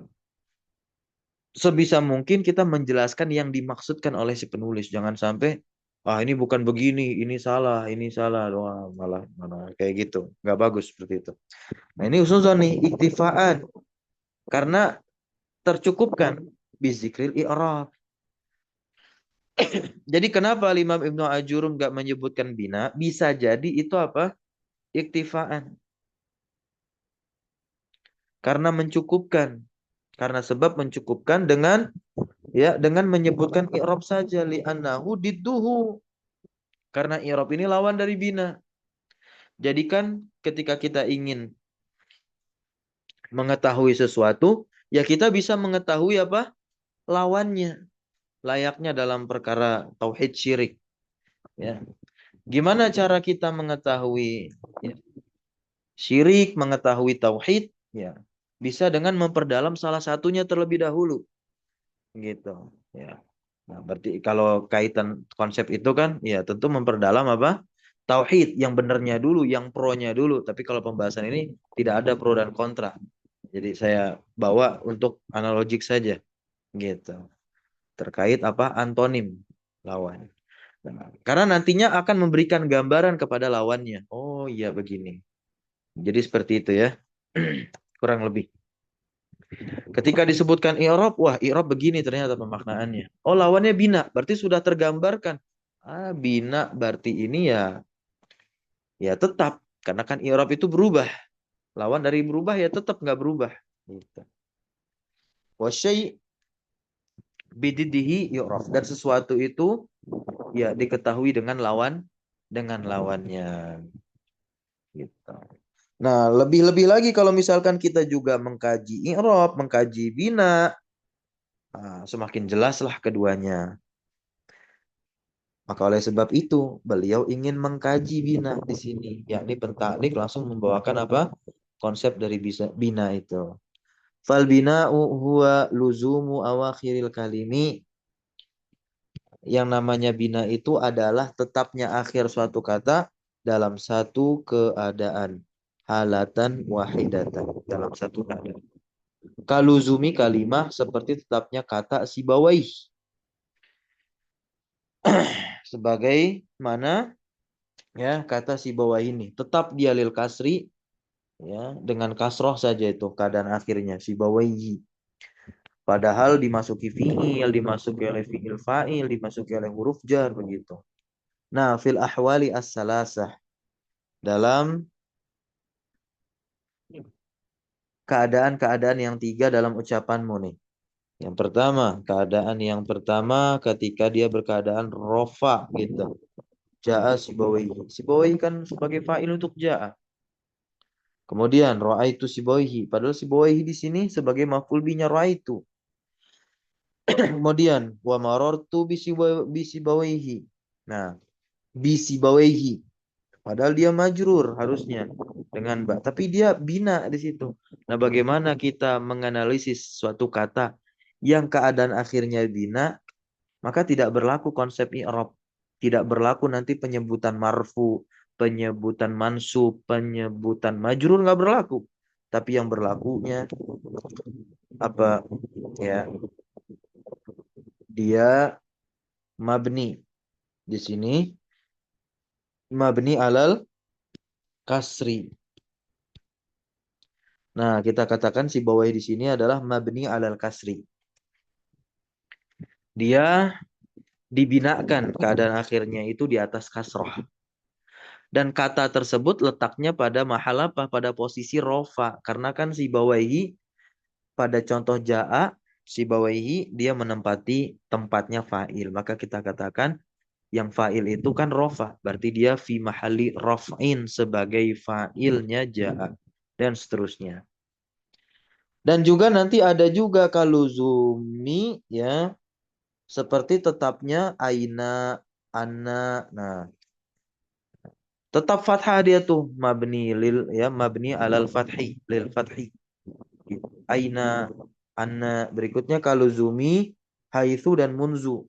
sebisa mungkin kita menjelaskan yang dimaksudkan oleh si penulis. Jangan sampai ini bukan begini, ini salah, wah, malah kayak gitu, nggak bagus seperti itu. Nah, ini usulnya nih iktifaan karena tercukupkan bizikril i'rab. Jadi kenapa Imam Ibnu Ajurum nggak menyebutkan bina? Bisa jadi itu apa? Iktifaan. Karena mencukupkan. Karena sebab mencukupkan dengan dengan menyebutkan i'rab saja, li'annahu didduhu. Karena i'rab ini lawan dari bina. Jadi kan ketika kita ingin mengetahui sesuatu, ya kita bisa mengetahui apa? Lawannya. Layaknya dalam perkara tauhid syirik. Ya. Gimana cara kita mengetahui syirik, mengetahui tauhid? Ya. Bisa dengan memperdalam salah satunya terlebih dahulu. Gitu. Ya. Nah, berarti kalau kaitan konsep itu kan, ya tentu memperdalam apa? Tauhid yang benernya dulu, yang pro-nya dulu. Tapi kalau pembahasan ini tidak ada pro dan kontra. Jadi saya bawa untuk analogik saja, gitu. Terkait apa? Antonim, lawan. Nah, karena nantinya akan memberikan gambaran kepada lawannya. Oh iya begini. Jadi seperti itu ya. Kurang lebih. Ketika disebutkan i'rab, wah i'rab begini ternyata pemaknaannya. Oh lawannya bina, berarti sudah tergambarkan. Ah bina berarti ini ya tetap, karena kan i'rab itu berubah. Lawan dari berubah ya tetap nggak berubah. Gitu. Wasyai bididihi i'rab, dan sesuatu itu ya diketahui dengan lawannya. Gitu. Nah, lebih-lebih lagi kalau misalkan kita juga mengkaji i'rab, mengkaji bina, semakin jelaslah keduanya. Maka oleh sebab itu, beliau ingin mengkaji bina di sini, yakni pentaklik langsung membawakan apa? Konsep dari bina itu. Fal bina'u huwa luzumu awakhiril kalimi. Yang namanya bina itu adalah tetapnya akhir suatu kata dalam satu keadaan. Halatan wahidatan. Dalam satu keadaan. Kaluzumi kalimah seperti tetapnya kata sibawai. Sebagai mana ya kata sibawai ini. Tetap dia lil kasri ya dengan kasroh saja itu keadaan akhirnya sibawai. Padahal dimasuki fi'il, dimasuki oleh fi'il fa'il, dimasuki oleh huruf jar begitu. Nah, fil ahwali as-salasah, dalam keadaan-keadaan yang tiga dalam ucapanmu nih. Yang pertama, keadaan yang pertama ketika dia berkeadaan rofa gitu. Ja'a sibawaihi. Sibawaihi kan sebagai fa'il untuk ja'a. Kemudian ra'aitu sibawaihi. Padahal sibawaihi di sini sebagai maf'ul binya ra'aitu. Kemudian wa marartu bisibawaihi. Nah, bisibawaihi. Padahal dia majrur harusnya dengan ba. Tapi dia bina di situ. Nah, bagaimana kita menganalisis suatu kata yang keadaan akhirnya bina, maka tidak berlaku konsep i'rab. Tidak berlaku nanti penyebutan marfu, penyebutan mansub, penyebutan majrur nggak berlaku. Tapi yang berlakunya apa ya? Dia mabni. Di sini mabni alal kasri. Nah, kita katakan si bawah di sini adalah mabni alal kasri. Dia dibinakan keadaan akhirnya itu di atas kasroh. Dan kata tersebut letaknya pada mahal apa? Pada posisi rofa. Karena kan si bawaihi pada contoh ja'a, si bawaihi dia menempati tempatnya fa'il. Maka kita katakan yang fa'il itu kan rofa. Berarti dia fi mahali rof'in sebagai fa'ilnya ja'a. Dan seterusnya. Dan juga nanti ada juga kaluzumi ya. Seperti tetapnya aina, anna. Nah, tetap fathah dia tuh mabni mabni alal fathi lil fathi. Aina, anna. Berikutnya kaluzumi, haitsu dan munzu.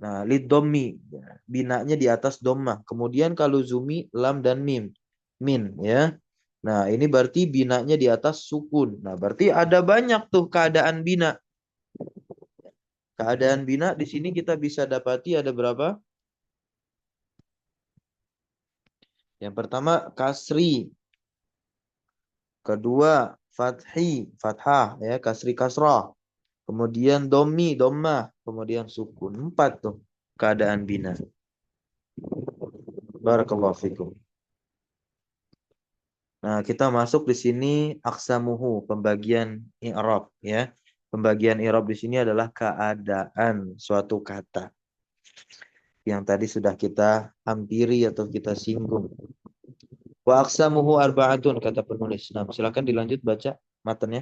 Nah, lid dhammi. Binanya di atas dhammah. Kemudian kaluzumi lam dan mim. Min ya. Nah, ini berarti binanya di atas sukun. Nah, berarti ada banyak tuh keadaan bina. Keadaan bina di sini kita bisa dapati ada berapa? Yang pertama kasri, kedua fathi, fathah ya, kasri kasrah. Kemudian domi, dommah, kemudian sukun. Empat tuh keadaan bina. Barakallahu fikum. Nah, kita masuk di sini aksamuhu, pembagian i'rab ya. Pembagian i'rab di sini adalah keadaan suatu kata yang tadi sudah kita hampiri atau kita singgung. Wa aksamuhu arba'atun kata penulis. Nah, silakan dilanjut baca matanya.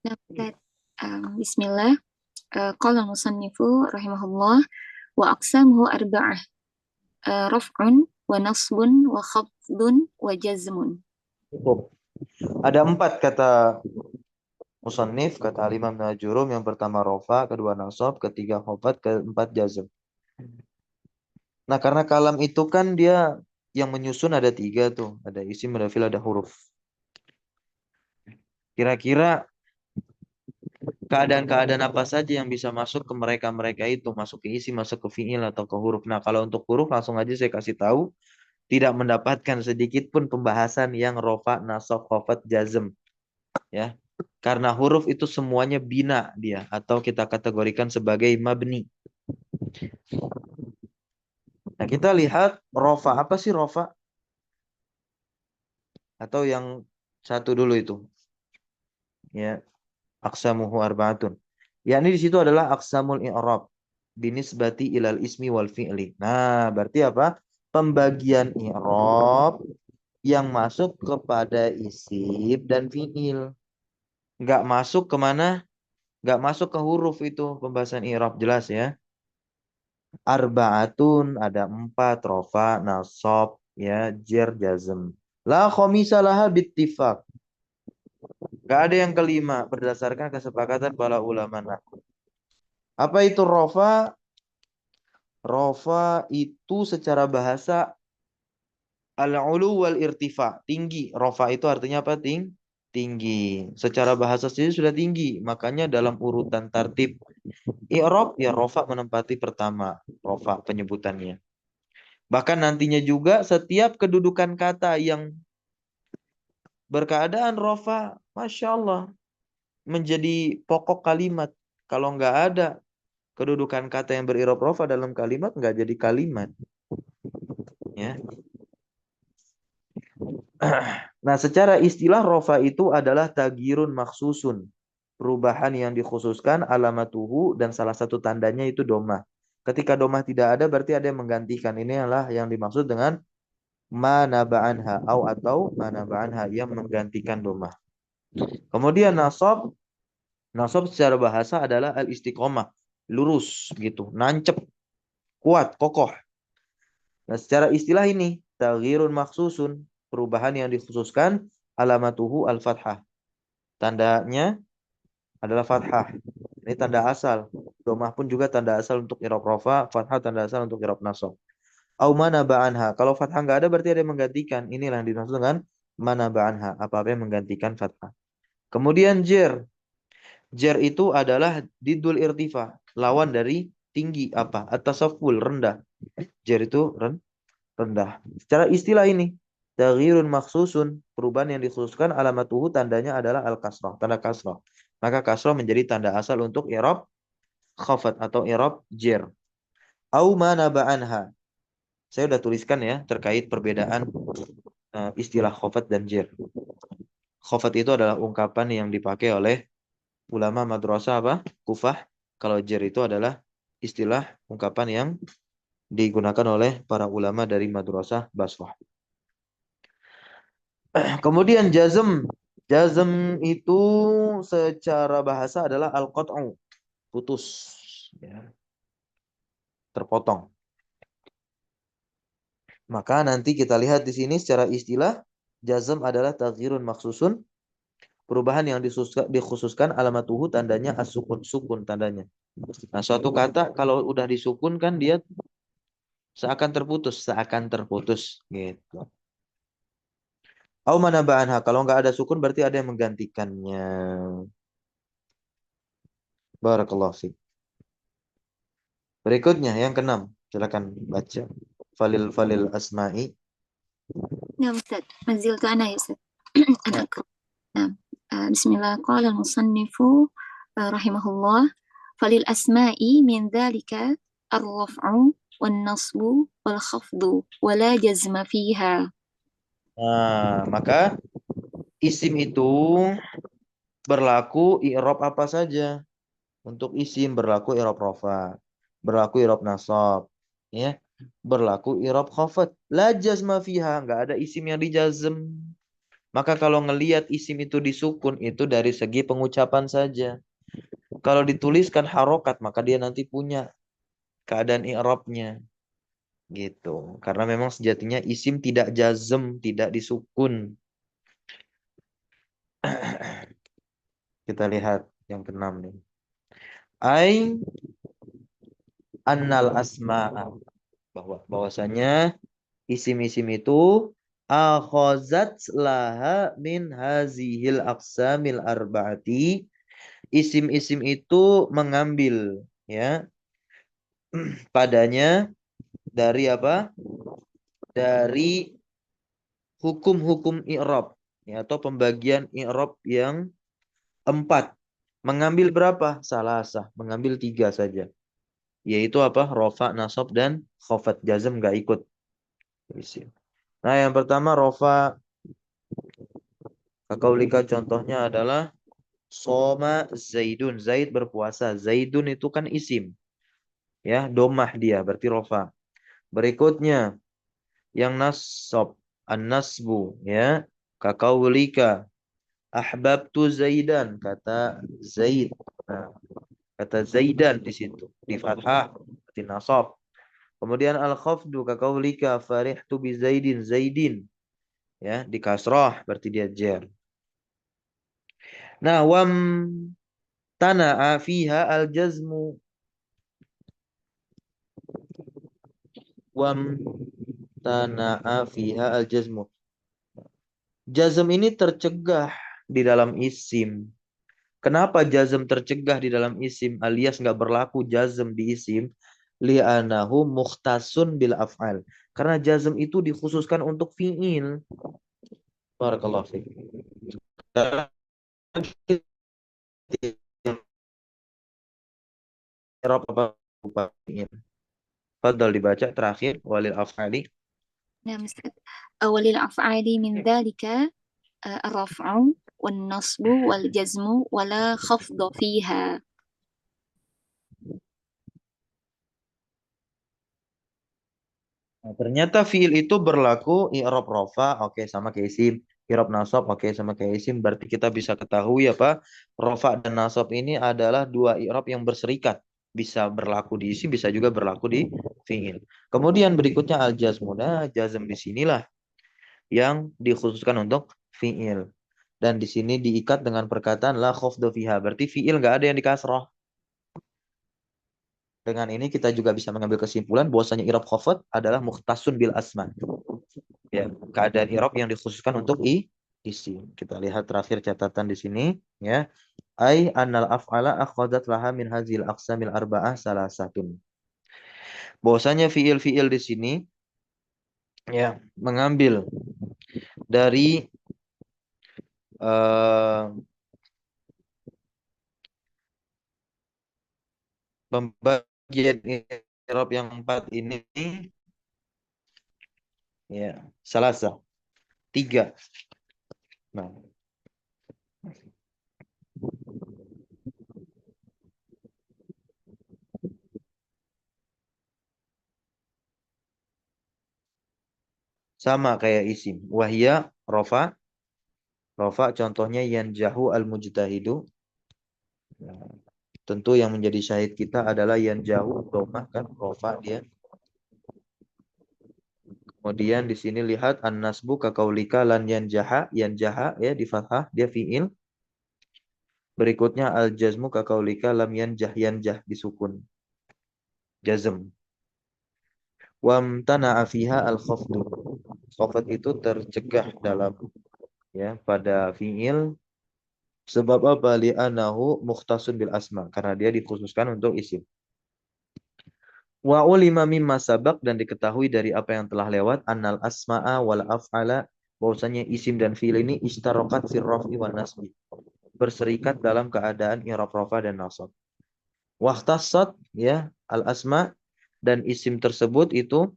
Nah, Ustaz, Bismillah. Qala musannifu rahimahullah wa aqsamuhu arba'ah. Raf'un wa nasbun wa khafdun wa jazmun.
Cukup. Ada 4 kata musannif, kata Al-Imam Najurum. Yang pertama rofa, kedua nasab, ketiga khafad, keempat jazm. Nah, karena kalam itu kan dia yang menyusun ada 3 tuh. Ada isim, ada fi'il, ada huruf. Kira-kira keadaan-keadaan apa saja yang bisa masuk ke mereka-mereka itu, masuk ke isim, masuk ke fiil atau ke huruf. Nah, kalau untuk huruf langsung aja saya kasih tahu, tidak mendapatkan sedikit pun pembahasan yang rofa, nasab, khafat, jazm, ya. Karena huruf itu semuanya bina dia atau kita kategorikan sebagai mabni. Nah, kita lihat rofa, apa sih rofa? Atau yang satu dulu itu. Ya, aksamuhu arba'atun. Yakni di situ adalah aksamul i'rab binisbati ilal ismi wal fi'li. Nah, berarti apa? Pembagian i'rab yang masuk kepada isim dan fi'il. Nggak masuk kemana? Nggak masuk ke huruf itu pembahasan i'rab, jelas ya. Arba'atun ada 4, rofa, nasab, ya, jer, jazm. La khomisa laha bittifaq. Nggak ada yang kelima berdasarkan kesepakatan para ulama. Nah, apa itu rofa? Rofa itu secara bahasa al-ulu wal irtifa, tinggi. Rofa itu artinya apa? Tinggi. Secara bahasa sendiri sudah tinggi. Makanya dalam urutan tartib i'rab ya rofa menempati pertama. Rofa penyebutannya. Bahkan nantinya juga setiap kedudukan kata yang berkeadaan rofa, Masya Allah, menjadi pokok kalimat. Kalau nggak ada kedudukan kata yang berirob rofa dalam kalimat, nggak jadi kalimat. Ya. Nah, secara istilah rofa itu adalah tagirun maksusun. Perubahan yang dikhususkan alamatuhu dan salah satu tandanya itu domah. Ketika domah tidak ada berarti ada yang menggantikan. Ini adalah yang dimaksud dengan manaba'anha atau manaba'anha yang menggantikan domah. Kemudian nasab. Nasab secara bahasa adalah al-istiqomah. Lurus gitu. Nancep. Kuat. Kokoh. Nah, secara istilah ini tagirun maksusun. Perubahan yang dikhususkan alamatuhu al-fathah. Tandanya adalah fathah. Ini tanda asal. Domah pun juga tanda asal untuk i'rab rofa, fathah tanda asal untuk i'rab nasab. Au mana ba'anha. Kalau fathah nggak ada berarti ada yang menggantikan. Inilah yang dimaksud dengan mana ba'anha. Apa-apa yang menggantikan fathah. Kemudian jer. Jer itu adalah didul irtifa. Lawan dari tinggi apa? At-tasaful, rendah. Jer itu rendah. Secara istilah ini, taghyirun maksusun, perubahan yang dikhususkan alamatuhu tandanya adalah al-kasrah, tanda kasrah. Maka kasrah menjadi tanda asal untuk i'rab khafat atau i'rab jer. Au mana ba'anha. Saya sudah tuliskan ya terkait perbedaan istilah khafat dan jer. Khafat itu adalah ungkapan yang dipakai oleh ulama madrasah apa? Kufah. Kalau jer itu adalah istilah ungkapan yang digunakan oleh para ulama dari madrasah Basrah. Kemudian jazm. Jazm itu secara bahasa adalah al-qat'u, putus, ya, terpotong. Maka nanti kita lihat di sini secara istilah jazm adalah taghyirun maksusun, perubahan yang dikhususkan alamatuhu tandanya as-sukun, sukun tandanya. Nah, suatu kata kalau udah disukun kan dia seakan terputus gitu. Au mana ba'anha, kalau nggak ada sukun berarti ada yang menggantikannya. Barakallahu fiik. Berikutnya yang keenam, silakan baca. Falil asma'i.
Nah, Ustaz, maziltu ana ya Ustaz. Ana akra. Nah, Bismillah. Qala al-musannifu rahimahullah. Falil asma'i min dhalika ar-raf'u wan nasbu wal khafdu wa la jazma fiha.
Nah, maka isim itu berlaku i'rab apa saja. Untuk isim berlaku i'rab rofa, berlaku i'rab nasab, ya. Berlaku i'rab khafat. La jazma fiha, nggak ada isim yang dijazm. Maka kalau ngelihat isim itu disukun itu dari segi pengucapan saja. Kalau dituliskan harokat maka dia nanti punya keadaan i'rabnya gitu. Karena memang sejatinya isim tidak jazm, tidak disukun. Kita lihat yang keenam nih. Ai annal asma'a, bahwasanya isim-isim itu akhazat laha min hazihil aqsamil arba'ati. Isim-isim itu mengambil, ya, padanya dari apa? Dari hukum-hukum i'rab, ya, atau pembagian i'rab yang 4. Mengambil berapa? Salasah, mengambil 3 saja. Yaitu apa? Rofa, nasab, dan khafat. Jazm nggak ikut. Isim. Nah, yang pertama rofa. Kakaulika contohnya adalah soma Zaidun. Zaid berpuasa. Zaidun itu kan isim. Ya, domah dia. Berarti rofa. Berikutnya yang nasab. An-nasbu. Ya. Kakaulika. Ahbabtu Zaidan. Kata Zaid. Nah, kata Zaidan di situ. Di fathah. Di nasab. Kemudian al-khafdu. Kakaulika. Farihtu bi Zaidin. Zaidin. Ya, di kasrah. Berarti dia jer. Nah, wam tana'a fiha al-jazmu. Wam tana'a fiha al-jazmu. Jazm ini tercegah di dalam isim. Kenapa jazm tercegah di dalam isim alias nggak berlaku jazm di isim? Li'anahu mukhtasun bil af'al. Karena jazm itu dikhususkan untuk fi'il. Barakallahu fiik. I'rab apa? Fi'il. Fadal dibaca terakhir walil af'ali.
نعم أستاذ. وللأفعال من ذلك الرفع والنصب والجزم ولا خفض فيها.
Nah, ternyata fiil itu berlaku i'rab rofa, oke, sama kayak isim. I'rab nasab, oke, sama kayak isim. Berarti kita bisa ketahui apa? Rofa dan nasab ini adalah dua i'rab yang berserikat. Bisa berlaku di isim, bisa juga berlaku di fiil. Kemudian berikutnya al-jazmu. Nah, jazm di sinilah yang dikhususkan untuk fiil. Dan di sini diikat dengan perkataan la khafdu fiha. Berarti fiil nggak ada yang dikasroh. Dengan ini kita juga bisa mengambil kesimpulan bahwasanya i'rab khafat adalah mukhtasun bil asma. Ya, keadaan i'rab yang dikhususkan untuk isim. Kita lihat terakhir catatan di sini, ya. Ai annal af'ala akhadhat laha min hadzil aqsamil arba'ah salah satu. Bahwasanya fiil-fiil di sini, ya, mengambil dari eh, pembagian i'rab yang 4 ini, ya, salasa, 3. Nah, sama kayak isim. Wahya rofa, rofa contohnya yanjahu al-mujtahidu. Nah, tentu yang menjadi syahid kita adalah yanjahu domah kan rofa dia. Kemudian di sini lihat an-nasbu kakaulika lan yanjaha ya di fathah dia fiil. Berikutnya al-jazmu kakaulika lam yanjah disukun. Jazm. Wamtana'a fiha al-khafdu. Khafat itu tercegah dalam, ya, pada fiil. Sebab apa? Li'anahu mukhtasun bil asma. Karena dia dikhususkan untuk isim. Wa ulima mimma sabak, dan diketahui dari apa yang telah lewat, annal asma'a wal af'ala, bahwasanya isim dan fiil ini istarokat fir raf'i wan nasbi. Berserikat dalam keadaan i'rab rafa dan nasab. Wahtasat, ya, al asma, dan isim tersebut itu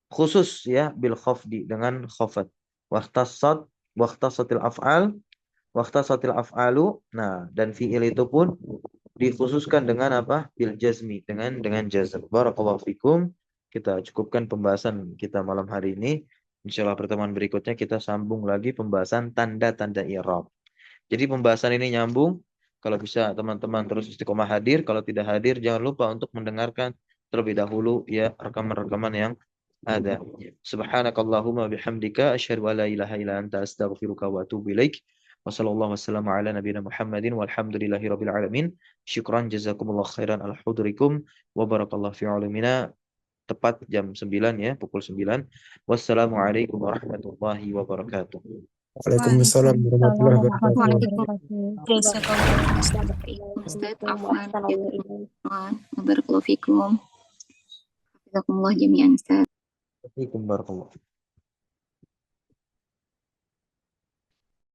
khusus, ya, bil khafdi, dengan khafat. Wahtassatil af'al, wahtassatil af'alu. Nah, dan fi'il itu pun dikhususkan dengan apa? Bil jazmi, dengan jazm. Barakallahu fikum. Kita cukupkan pembahasan kita malam hari ini. Insyaallah pertemuan berikutnya kita sambung lagi pembahasan tanda-tanda i'rab. Jadi pembahasan ini nyambung. Kalau bisa teman-teman terus istiqomah hadir. Kalau tidak hadir, jangan lupa untuk mendengarkan terlebih dahulu ya rekaman-rekaman yang ada. Subhanakallahumma bihamdika asyhadu an la ilaha illa anta astaghfiruka wa atubu ilaik. Wa sallallahu wasallam ala nabiyina Muhammadin walhamdulillahi rabbil alamin. Syukran jazakumullah khairan ala hudurikum wa barakallahu fi ulumina. Tepat jam 9 ya, pukul 9. Wassalamualaikum warahmatullahi wabarakatuh.
Waalaikumsalam warahmatullahi wabarakatuh.
Waalaikumsalam. Jazakallah Ustaz. Afwan. Barakallahu fikum. Jazakumullah jami'an Ustaz.
Waalaikumsalam warahmatullahi wabarakatuh.